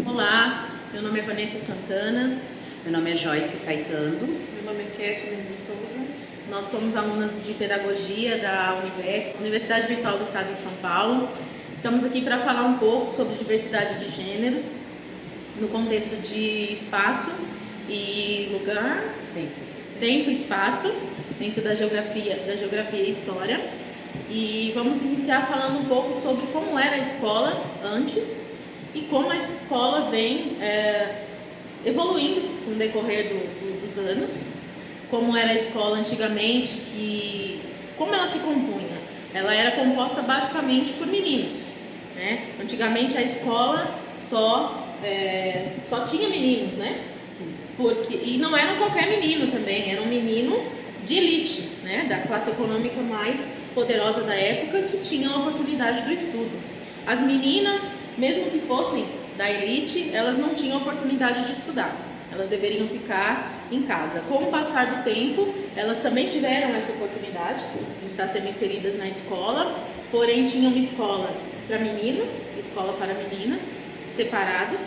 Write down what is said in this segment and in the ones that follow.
Olá, meu nome é Vanessa Santana. Meu nome é Joyce Caetano. Meu nome é Kathleen de Souza. Nós somos alunas de Pedagogia da Univesp, Universidade Virtual do Estado de São Paulo. Estamos aqui para falar um pouco sobre diversidade de gêneros, no contexto de espaço e lugar, tempo e espaço, dentro da geografia e história. E vamos iniciar falando um pouco sobre como era a escola antes e como a escola vem evoluindo com o decorrer dos anos, como era a escola antigamente, como ela se compunha. Ela era composta basicamente por meninos, né? Antigamente a escola só tinha meninos, né? E não eram qualquer menino também, eram meninos de elite, né? Da classe econômica mais poderosa da época, que tinham a oportunidade do estudo. As meninas, mesmo que fossem da elite, elas não tinham oportunidade de estudar, elas deveriam ficar em casa. Com o passar do tempo, elas também tiveram essa oportunidade de estar sendo inseridas na escola, porém tinham escolas para meninos, escola para meninas, separados,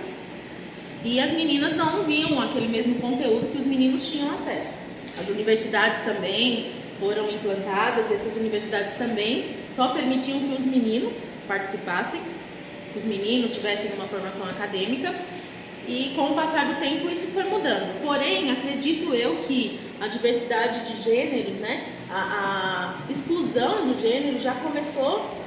e as meninas não viam aquele mesmo conteúdo que os meninos tinham acesso. As universidades também foram implantadas, e essas universidades também só permitiam que os meninos participassem, que os meninos tivessem uma formação acadêmica, e com o passar do tempo isso foi mudando. Porém, acredito eu que a diversidade de gêneros, né, a exclusão do gênero já começou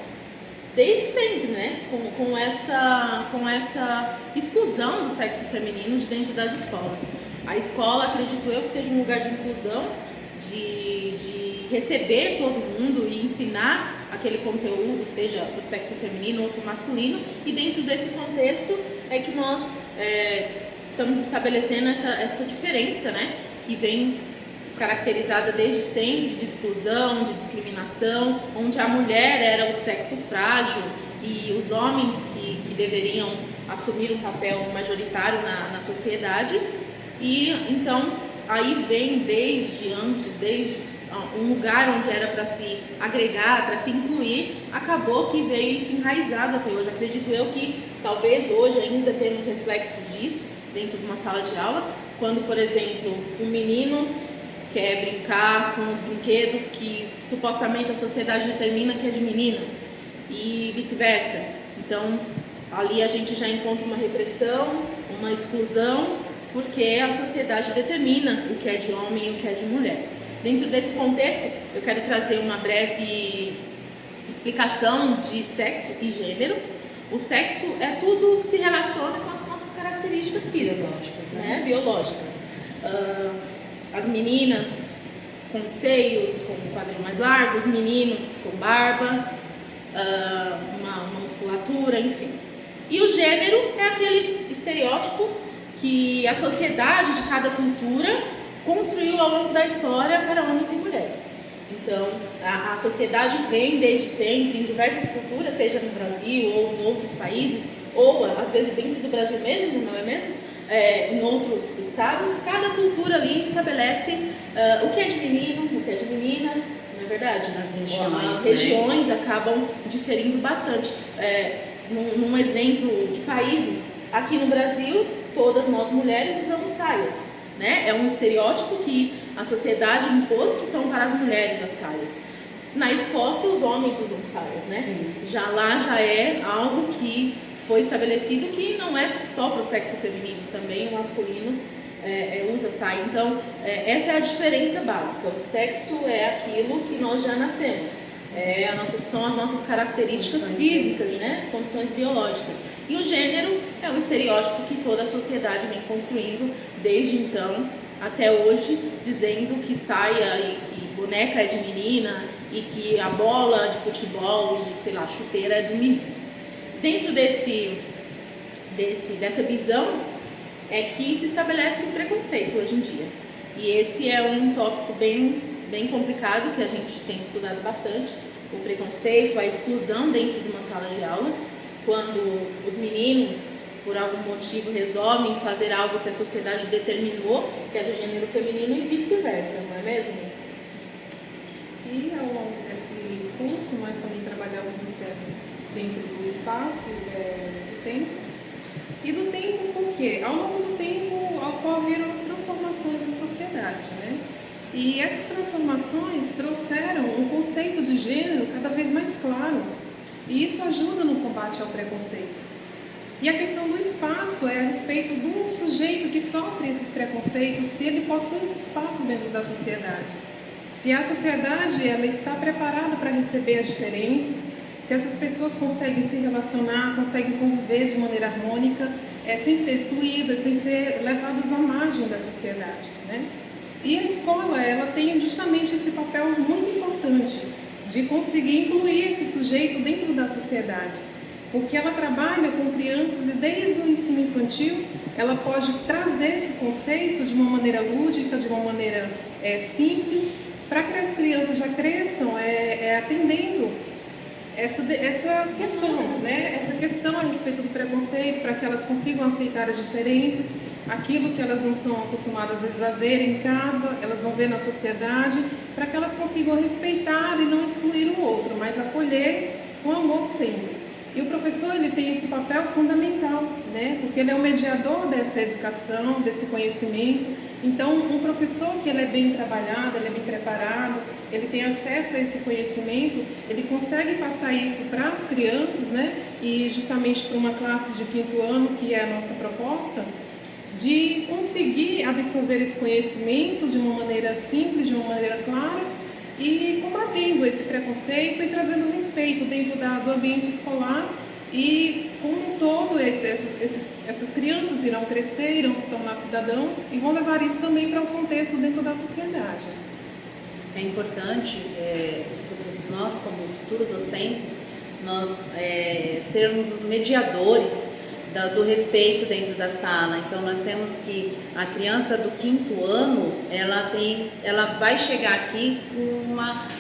desde sempre, né, com essa exclusão do sexo feminino de dentro das escolas. A escola, acredito eu, que seja um lugar de inclusão, de receber todo mundo e ensinar aquele conteúdo, seja para o sexo feminino ou para o masculino, e dentro desse contexto é que nós estamos estabelecendo essa diferença, né, que vem caracterizada desde sempre de exclusão, de discriminação, onde a mulher era o sexo frágil e os homens que deveriam assumir um papel majoritário na sociedade. E então aí vem desde um lugar onde era para se agregar, para se incluir, acabou que veio isso enraizado até hoje. Acredito eu que talvez hoje ainda temos reflexos disso dentro de uma sala de aula, quando, por exemplo, um menino quer brincar com os brinquedos que supostamente a sociedade determina que é de menina e vice-versa. Então ali a gente já encontra uma repressão, uma exclusão, porque a sociedade determina o que é de homem e o que é de mulher. Dentro desse contexto, eu quero trazer uma breve explicação de sexo e gênero. O sexo é tudo que se relaciona com as nossas características físicas, né? Biológicas. As meninas com seios, com um quadril mais largo, os meninos com barba, uma musculatura, enfim. E o gênero é aquele estereótipo que a sociedade de cada cultura construiu ao longo da história para homens e mulheres. Então, a sociedade vem desde sempre, em diversas culturas, seja no Brasil ou em outros países, ou às vezes dentro do Brasil mesmo, não é mesmo? Em outros estados, cada cultura ali estabelece o que é de menino, o que é de menina, não é verdade? As regiões, né, acabam diferindo bastante. Num exemplo de países, aqui no Brasil, todas nós mulheres usamos saias. Né? É um estereótipo que a sociedade impôs, que são para as mulheres as saias. Na Escócia, os homens usam saias, né? Sim. Já é algo que foi estabelecido que não é só para o sexo feminino, também o masculino usa saia. Então, essa é a diferença básica. O sexo é aquilo que nós já nascemos. São as nossas características físicas, né? As condições biológicas. E o gênero é o estereótipo que toda a sociedade vem construindo desde então até hoje, dizendo que saia e que boneca é de menina e que a bola de futebol e, sei lá, chuteira é do menino. Dentro dessa visão é que se estabelece preconceito hoje em dia. E esse é um tópico bem complicado que a gente tem estudado bastante, o preconceito, a exclusão dentro de uma sala de aula, quando os meninos, por algum motivo, resolvem fazer algo que a sociedade determinou, que é do gênero feminino, e vice-versa, não é mesmo? E ao longo desse curso, nós também trabalhamos os temas dentro do espaço, do tempo. E do tempo quê? Ao longo do tempo ocorreram as transformações na sociedade, né? E essas transformações trouxeram um conceito de gênero cada vez mais claro, e isso ajuda no combate ao preconceito. E a questão do espaço é a respeito do sujeito que sofre esses preconceitos, se ele possui esse espaço dentro da sociedade. Se a sociedade ela está preparada para receber as diferenças, se essas pessoas conseguem se relacionar, conseguem conviver de maneira harmônica, sem ser excluídas, sem ser levadas à margem da sociedade, né? E a escola ela tem justamente esse papel muito importante de conseguir incluir esse sujeito dentro da sociedade, porque ela trabalha com crianças e desde o ensino infantil ela pode trazer esse conceito de uma maneira lúdica, de uma maneira simples, para que as crianças já cresçam atendendo essa questão, né? Essa questão a respeito do preconceito, para que elas consigam aceitar as diferenças, aquilo que elas não são acostumadas às vezes a ver em casa, elas vão ver na sociedade, para que elas consigam respeitar e não excluir o outro, mas acolher com amor sempre. E o professor ele tem esse papel fundamental, né? Porque ele é o mediador dessa educação, desse conhecimento. Então, um professor que ele é bem trabalhado, ele é bem preparado, ele tem acesso a esse conhecimento, ele consegue passar isso para as crianças, né? E justamente para uma classe de 5º ano, que é a nossa proposta, de conseguir absorver esse conhecimento de uma maneira simples, de uma maneira clara, e combatendo esse preconceito e trazendo respeito dentro do ambiente escolar. E como um todo, essas crianças irão crescer, irão se tornar cidadãos e vão levar isso também para o contexto dentro da sociedade. É importante, nós como futuros docentes, nós sermos os mediadores do respeito dentro da sala. Então nós temos que a criança do 5º ano, ela vai chegar aqui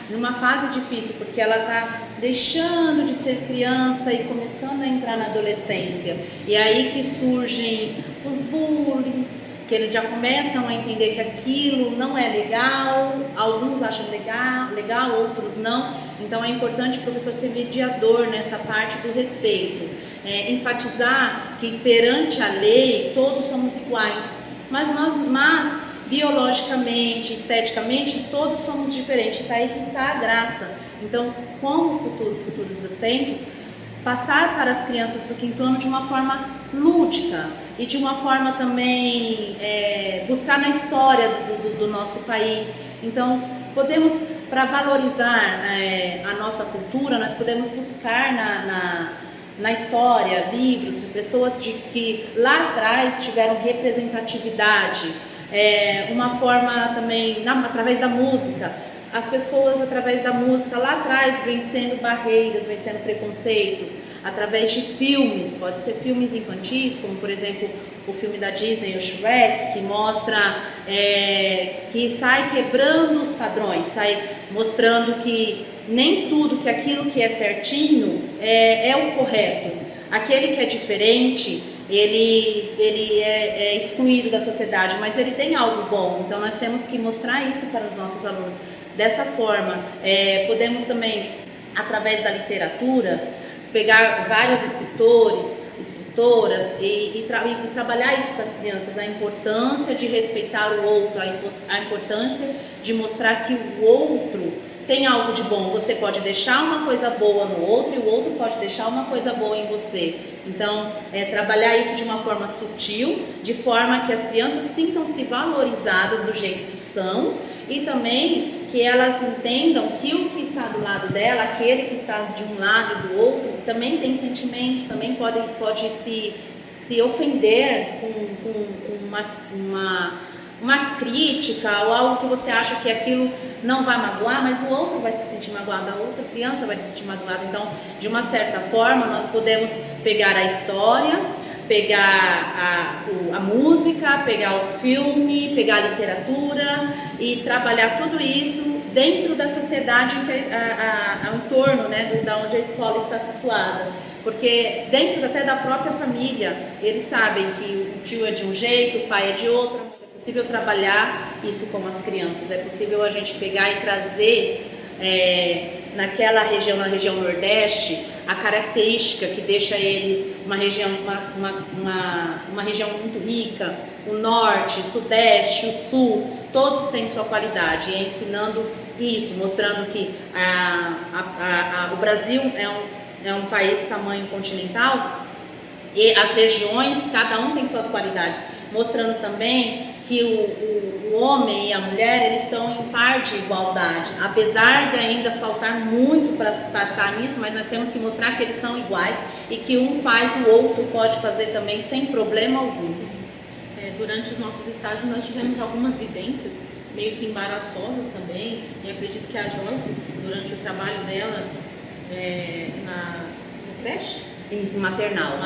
numa fase difícil, porque ela está deixando de ser criança e começando a entrar na adolescência. E aí que surgem os bullying, que eles já começam a entender que aquilo não é legal, alguns acham legal, outros não. Então é importante o professor ser mediador nessa parte do respeito. Enfatizar que perante a lei todos somos iguais, mas biologicamente, esteticamente, todos somos diferentes. Está aí que está a graça. Então, como futuros docentes, passar para as crianças do 5º ano de uma forma lúdica e de uma forma também buscar na história do nosso país. Então, para valorizar a nossa cultura, nós podemos buscar na história, livros, pessoas que lá atrás tiveram representatividade, uma forma também, através da música. As pessoas, através da música, lá atrás, vencendo barreiras, vencendo preconceitos, através de filmes, pode ser filmes infantis, como por exemplo o filme da Disney, o Shrek, que mostra, que sai quebrando os padrões, sai mostrando que nem tudo que aquilo que é certinho é o correto. Aquele que é diferente, ele é excluído da sociedade, mas ele tem algo bom. Então nós temos que mostrar isso para os nossos alunos. Dessa forma, podemos também, através da literatura, pegar vários escritoras e trabalhar isso com as crianças, a importância de respeitar o outro, a importância de mostrar que o outro tem algo de bom. Você pode deixar uma coisa boa no outro e o outro pode deixar uma coisa boa em você. Então, trabalhar isso de uma forma sutil, de forma que as crianças sintam-se valorizadas do jeito que são e também que elas entendam que o que está do lado dela, aquele que está de um lado e do outro, também tem sentimentos, também pode se ofender com uma crítica ou algo que você acha que aquilo não vai magoar, mas o outro vai se sentir magoado, a outra criança vai se sentir magoada. Então, de uma certa forma, nós podemos pegar a história, pegar a música, pegar o filme, pegar a literatura e trabalhar tudo isso dentro da sociedade ao entorno, né, da onde a escola está situada. Porque dentro até da própria família, eles sabem que o tio é de um jeito, o pai é de outro. É possível trabalhar isso com as crianças, é possível a gente pegar e trazer naquela região, na região Nordeste, a característica que deixa eles uma região muito rica, o norte, o sudeste, o sul, todos têm sua qualidade, e ensinando isso, mostrando que o Brasil é um país tamanho continental, e as regiões, cada um tem suas qualidades, mostrando também que o homem e a mulher, eles estão em par de igualdade, apesar de ainda faltar muito para estar nisso, mas nós temos que mostrar que eles são iguais e que um faz, o outro pode fazer também sem problema algum. Durante os nossos estágios nós tivemos algumas vivências meio que embaraçosas também, e acredito que a Joyce, durante o trabalho dela no creche, Isso, maternal,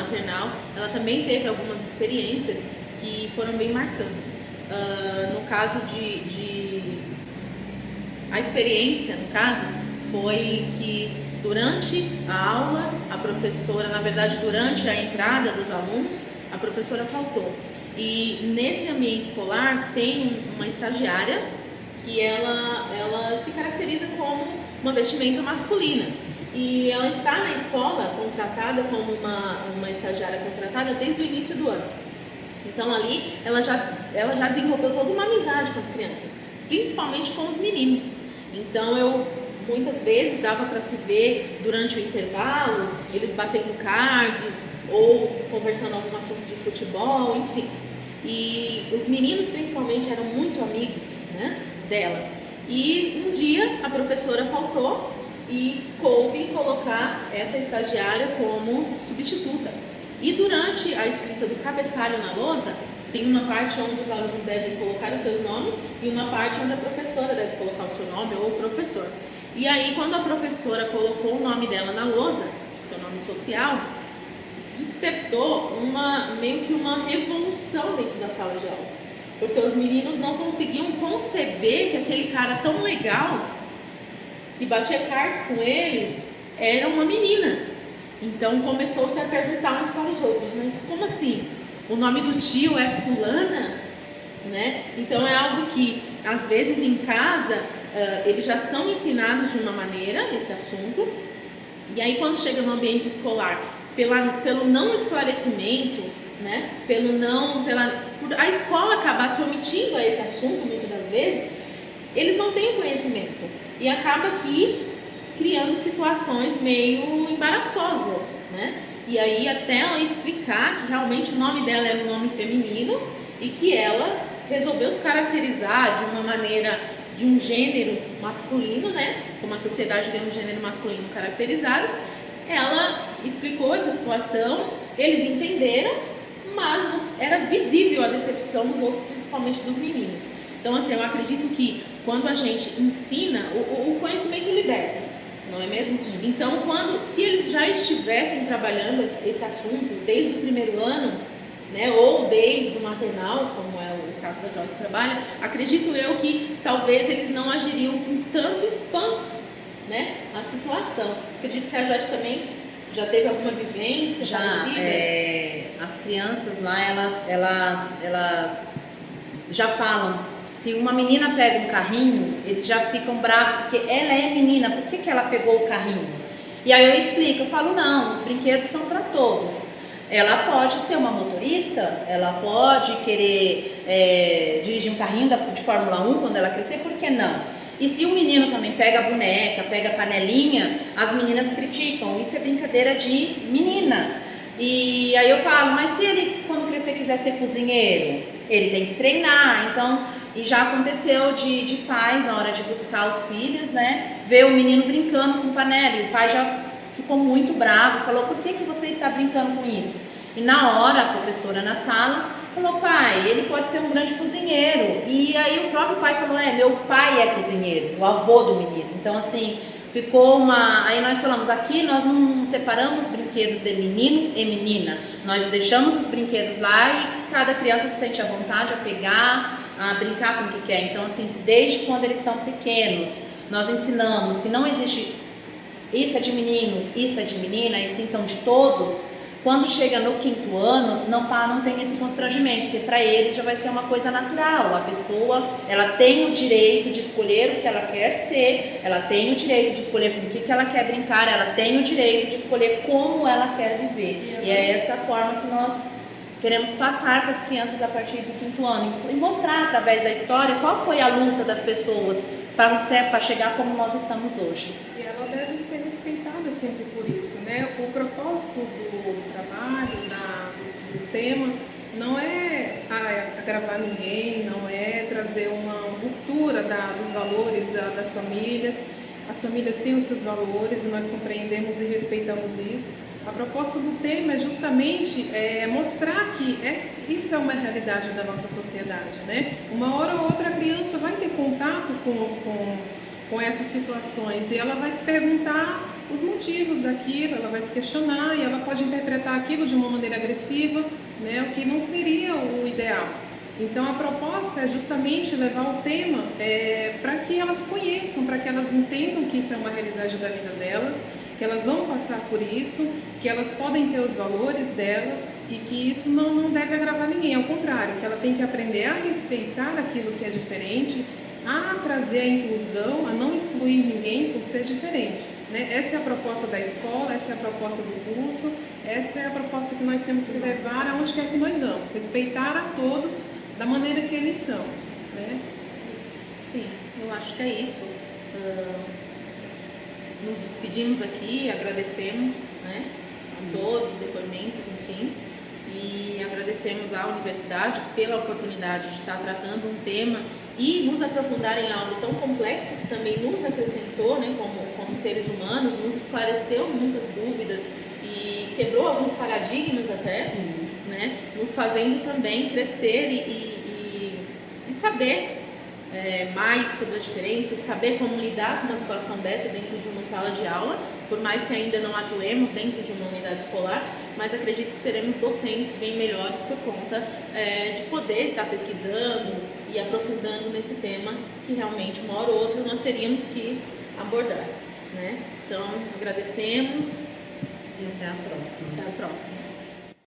ela também teve algumas experiências que foram bem marcantes. No caso a experiência, no caso, foi que durante a aula, a professora, na verdade, durante a entrada dos alunos, a professora faltou. E nesse ambiente escolar tem uma estagiária que ela se caracteriza como uma vestimenta masculina. E ela está na escola contratada como uma estagiária contratada desde o início do ano. Então ali ela já desenvolveu toda uma amizade com as crianças, principalmente com os meninos. Então muitas vezes dava para se ver durante o intervalo, eles batendo cards ou conversando alguns assuntos de futebol, enfim. E os meninos principalmente eram muito amigos, né, dela. E um dia a professora faltou e coube colocar essa estagiária como substituta. E durante a escrita do cabeçalho na lousa, tem uma parte onde os alunos devem colocar os seus nomes e uma parte onde a professora deve colocar o seu nome ou o professor. E aí, quando a professora colocou o nome dela na lousa, seu nome social, despertou meio que uma revolução dentro da sala de aula. Porque os meninos não conseguiam conceber que aquele cara tão legal, que batia cartas com eles, era uma menina. Então começou-se a perguntar uns para os outros, mas como assim? O nome do tio é fulana? Né? Então é algo que, às vezes em casa, eles já são ensinados de uma maneira, esse assunto, e aí quando chega no ambiente escolar, pelo não esclarecimento, né? Por a escola acabar se omitindo a esse assunto, muitas das vezes, eles não têm conhecimento, e acaba aqui criando situações meio embaraçosas, né? E aí até ela explicar que realmente o nome dela era um nome feminino e que ela resolveu se caracterizar de uma maneira, de um gênero masculino, né? Como a sociedade vê um gênero masculino caracterizado. Ela explicou essa situação, eles entenderam, mas era visível a decepção no rosto, principalmente dos meninos. Então, assim, eu acredito que quando a gente ensina, o conhecimento liberta. Não é mesmo? Então, se eles já estivessem trabalhando esse assunto desde o primeiro ano, né, ou desde o maternal, como é o caso da Joyce trabalha, acredito eu que talvez eles não agiriam com tanto espanto, né, a situação. Acredito que a Joyce também já teve alguma vivência parecida? As crianças lá, elas já falam. Se uma menina pega um carrinho, eles já ficam bravos, porque ela é menina, por que ela pegou o carrinho? E aí eu explico, eu falo, não, os brinquedos são para todos. Ela pode ser uma motorista, ela pode querer dirigir um carrinho de Fórmula 1 quando ela crescer, por que não? E se o menino também pega a boneca, pega a panelinha, as meninas criticam, isso é brincadeira de menina. E aí eu falo, mas se ele, quando crescer, quiser ser cozinheiro, ele tem que treinar, então... E já aconteceu de pais, na hora de buscar os filhos, né, ver o menino brincando com panela, e o pai já ficou muito bravo, falou, por que você está brincando com isso? E na hora, a professora na sala falou, pai, ele pode ser um grande cozinheiro. E aí o próprio pai falou, meu pai é cozinheiro, o avô do menino. Então, assim, ficou aí nós falamos, aqui nós não separamos brinquedos de menino e menina, nós deixamos os brinquedos lá e cada criança se sente à vontade a pegar, a brincar com o que quer. Então, assim, desde quando eles são pequenos, nós ensinamos que não existe isso é de menino, isso é de menina, e sim são de todos. Quando chega no 5º ano, não tem esse constrangimento, porque para eles já vai ser uma coisa natural. A pessoa, ela tem o direito de escolher o que ela quer ser, ela tem o direito de escolher com o que ela quer brincar, ela tem o direito de escolher como ela quer viver. E é essa forma que nós queremos passar para as crianças a partir do 5º ano e mostrar através da história qual foi a luta das pessoas para chegar como nós estamos hoje. E ela deve ser respeitada sempre por isso, né? O propósito do trabalho, do tema, não é agravar ninguém, não é trazer uma ruptura dos valores das famílias. As famílias têm os seus valores e nós compreendemos e respeitamos isso. A proposta do tema é justamente mostrar que isso é uma realidade da nossa sociedade, né? Uma hora ou outra a criança vai ter contato com essas situações e ela vai se perguntar os motivos daquilo, ela vai se questionar e ela pode interpretar aquilo de uma maneira agressiva, né? O que não seria o ideal. Então a proposta é justamente levar o tema para que elas conheçam, para que elas entendam que isso é uma realidade da vida delas, que elas vão passar por isso, que elas podem ter os valores dela e que isso não deve agravar ninguém, ao contrário, que ela tem que aprender a respeitar aquilo que é diferente, a trazer a inclusão, a não excluir ninguém por ser diferente, né? Essa é a proposta da escola, essa é a proposta do curso, essa é a proposta que nós temos que levar aonde quer que nós vamos, respeitar a todos da maneira que eles são, né? Sim, eu acho que é isso. Nos despedimos aqui, agradecemos, né, a todos os depoimentos, enfim, e agradecemos à universidade pela oportunidade de estar tratando um tema e nos aprofundar em algo tão complexo que também nos acrescentou, né, como seres humanos, nos esclareceu muitas dúvidas e quebrou alguns paradigmas até, né, nos fazendo também crescer e saber mais sobre as diferenças, saber como lidar com uma situação dessa dentro de uma sala de aula, por mais que ainda não atuemos dentro de uma unidade escolar, mas acredito que seremos docentes bem melhores por conta de poder estar pesquisando e aprofundando nesse tema que realmente uma hora ou outra nós teríamos que abordar, né? Então, agradecemos e até a próxima. Até a próxima.